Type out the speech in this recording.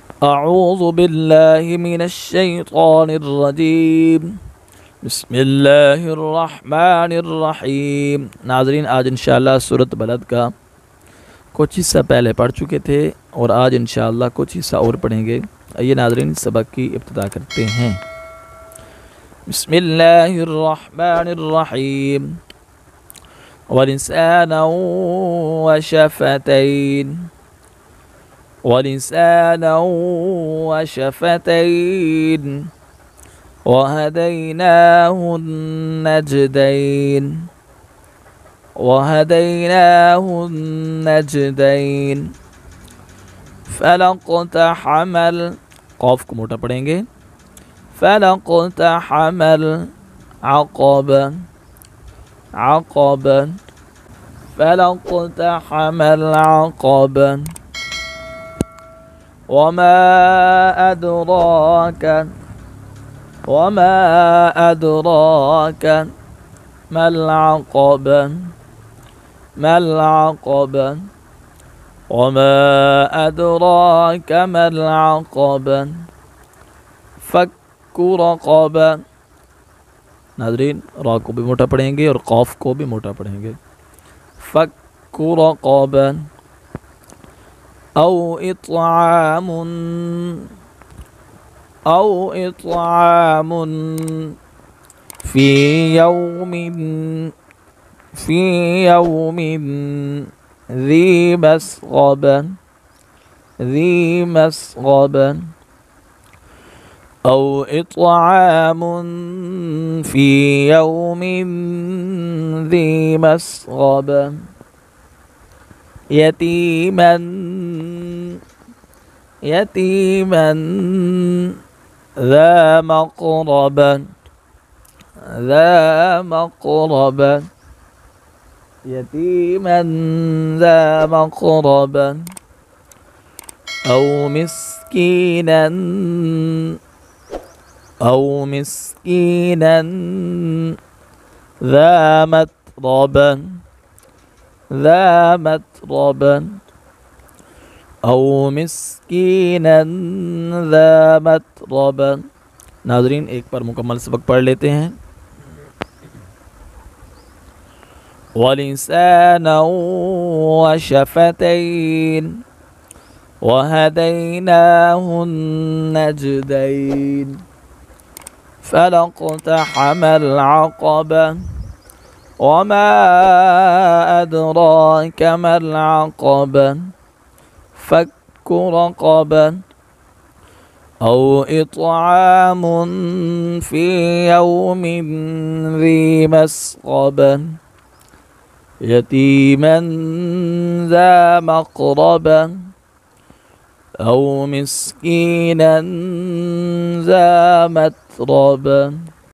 अऊज़ु बिल्लाहि मिनश्शैतानिर्रजीम। बिस्मिल्लाहिर्रहमानिर्रहीम। नाज़रीन, आज इंशाअल्लाह सूरत बलद का कुछ हिस्सा पहले पढ़ चुके थे और आज इंशाअल्लाह कुछ हिस्सा और पढ़ेंगे। आइए नाज़रीन, सबक की इब्तिदा करते हैं। बिस्मिल्लाहिर्रहमानिर्रहीम। वलिसाना व शफ़तैन वलिसाना व शफ़तैन वहदैनाहु नजदैन फलक़तहमल, क़ाफ को मोटा पढ़ेंगे, फलक़तहमल अक़बा अक़बा फलक़तहमल अक़बा वमा अदराक मल अक़बा वमा अदराक मल अक़बा फक्कु रक़बा। नाज़रीन, रा को भी मोटा पढ़ेंगे और क़ाफ को भी मोटा पढ़ेंगे। फक्कु रक़बा औ इत्आमुन फ़ी यौमिन ज़ी मस्ग़बा औ इत्आमुन फ़ी यौमिन ज़ी मस्ग़बा यतीमन ذا مقربة يتيما ذا مقربة أو مسكينا ذا متربة أو مسكينا ذا متربة। नाज़रीन, एक बार मुकम्मल सबक पढ़ लेते हैं। वलिसाना व शफ़तैन वहदैनाहु नजदैन फलक़तहमल अक़बा वमा अदराक मल अक़बा फक्कु रक़बा औ इत्आमुन फ़ी यौमिन ज़ी मस्ग़बा यतीमन ज़ा मक़रबा औ मिस्कीनन ज़ा मतरबा।